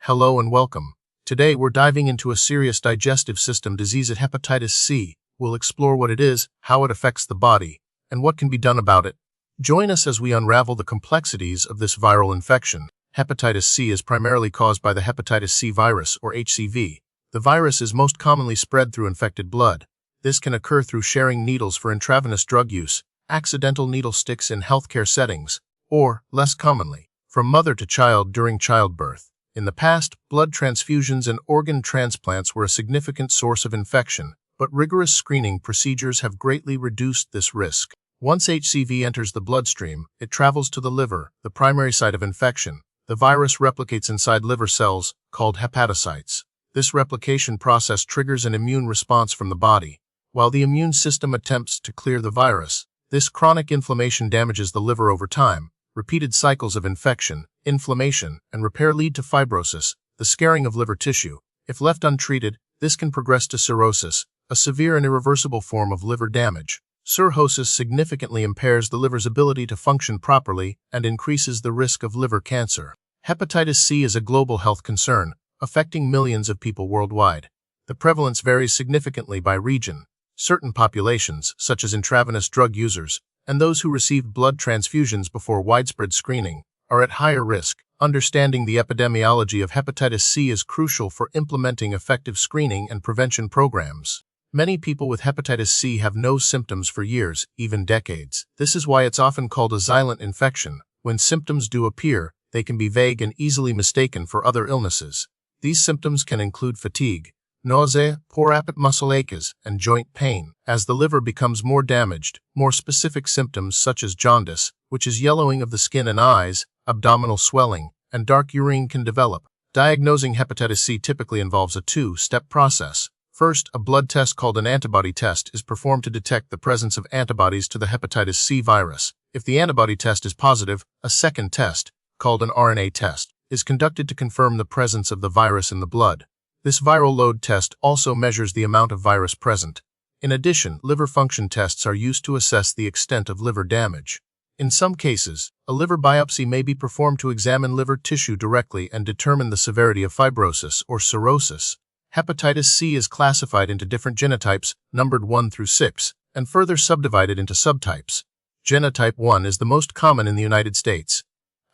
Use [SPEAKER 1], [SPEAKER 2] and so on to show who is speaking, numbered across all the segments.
[SPEAKER 1] Hello and welcome. Today we're diving into a serious digestive system disease at hepatitis C. We'll explore what it is, how it affects the body, and what can be done about it. Join us as we unravel the complexities of this viral infection. Hepatitis C is primarily caused by the hepatitis C virus, or HCV. The virus is most commonly spread through infected blood. This can occur through sharing needles for intravenous drug use, accidental needle sticks in healthcare settings, or, less commonly, from mother to child during childbirth. In the past, blood transfusions and organ transplants were a significant source of infection, but rigorous screening procedures have greatly reduced this risk. Once HCV enters the bloodstream, it travels to the liver, the primary site of infection. The virus replicates inside liver cells, called hepatocytes. This replication process triggers an immune response from the body. While the immune system attempts to clear the virus, this chronic inflammation damages the liver over time. Repeated cycles of infection, inflammation, and repair lead to fibrosis, the scarring of liver tissue. If left untreated, this can progress to cirrhosis, a severe and irreversible form of liver damage. Cirrhosis significantly impairs the liver's ability to function properly and increases the risk of liver cancer. Hepatitis C is a global health concern, affecting millions of people worldwide. The prevalence varies significantly by region. Certain populations, such as intravenous drug users, and those who received blood transfusions before widespread screening, are at higher risk. Understanding the epidemiology of hepatitis C is crucial for implementing effective screening and prevention programs. Many people with hepatitis C have no symptoms for years, even decades. This is why it's often called a silent infection. When symptoms do appear, they can be vague and easily mistaken for other illnesses. These symptoms can include fatigue, nausea, poor appetite, muscle aches, and joint pain. As the liver becomes more damaged, more specific symptoms such as jaundice, which is yellowing of the skin and eyes, abdominal swelling, and dark urine can develop. Diagnosing hepatitis C typically involves a two-step process. First, a blood test called an antibody test is performed to detect the presence of antibodies to the hepatitis C virus. If the antibody test is positive, a second test, called an RNA test, is conducted to confirm the presence of the virus in the blood. This viral load test also measures the amount of virus present. In addition, liver function tests are used to assess the extent of liver damage. In some cases, a liver biopsy may be performed to examine liver tissue directly and determine the severity of fibrosis or cirrhosis. Hepatitis C is classified into different genotypes, numbered 1 through 6, and further subdivided into subtypes. Genotype 1 is the most common in the United States.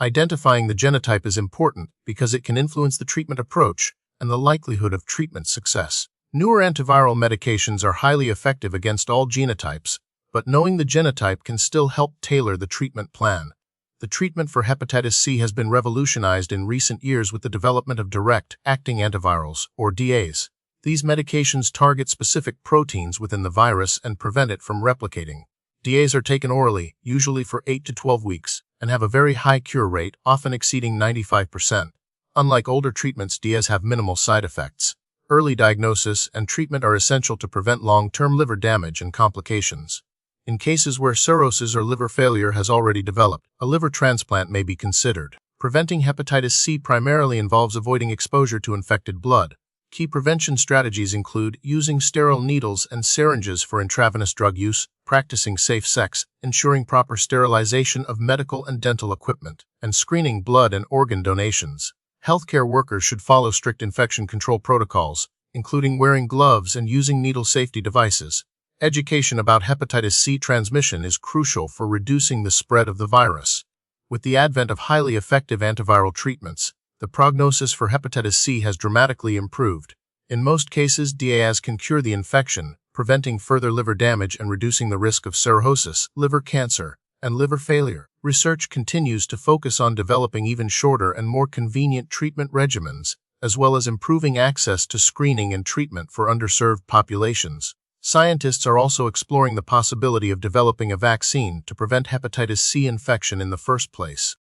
[SPEAKER 1] Identifying the genotype is important because it can influence the treatment approach and the likelihood of treatment success. Newer antiviral medications are highly effective against all genotypes, but knowing the genotype can still help tailor the treatment plan. The treatment for hepatitis C has been revolutionized in recent years with the development of direct-acting antivirals, or DAs. These medications target specific proteins within the virus and prevent it from replicating. DAs are taken orally, usually for 8 to 12 weeks, and have a very high cure rate, often exceeding 95%. Unlike older treatments, DAs have minimal side effects. Early diagnosis and treatment are essential to prevent long-term liver damage and complications. In cases where cirrhosis or liver failure has already developed, a liver transplant may be considered. Preventing hepatitis C primarily involves avoiding exposure to infected blood. Key prevention strategies include using sterile needles and syringes for intravenous drug use, practicing safe sex, ensuring proper sterilization of medical and dental equipment, and screening blood and organ donations. Healthcare workers should follow strict infection control protocols, including wearing gloves and using needle safety devices. Education about hepatitis C transmission is crucial for reducing the spread of the virus. With the advent of highly effective antiviral treatments, the prognosis for hepatitis C has dramatically improved. In most cases, DAs can cure the infection, preventing further liver damage and reducing the risk of cirrhosis, liver cancer, and liver failure. Research continues to focus on developing even shorter and more convenient treatment regimens, as well as improving access to screening and treatment for underserved populations. Scientists are also exploring the possibility of developing a vaccine to prevent hepatitis C infection in the first place.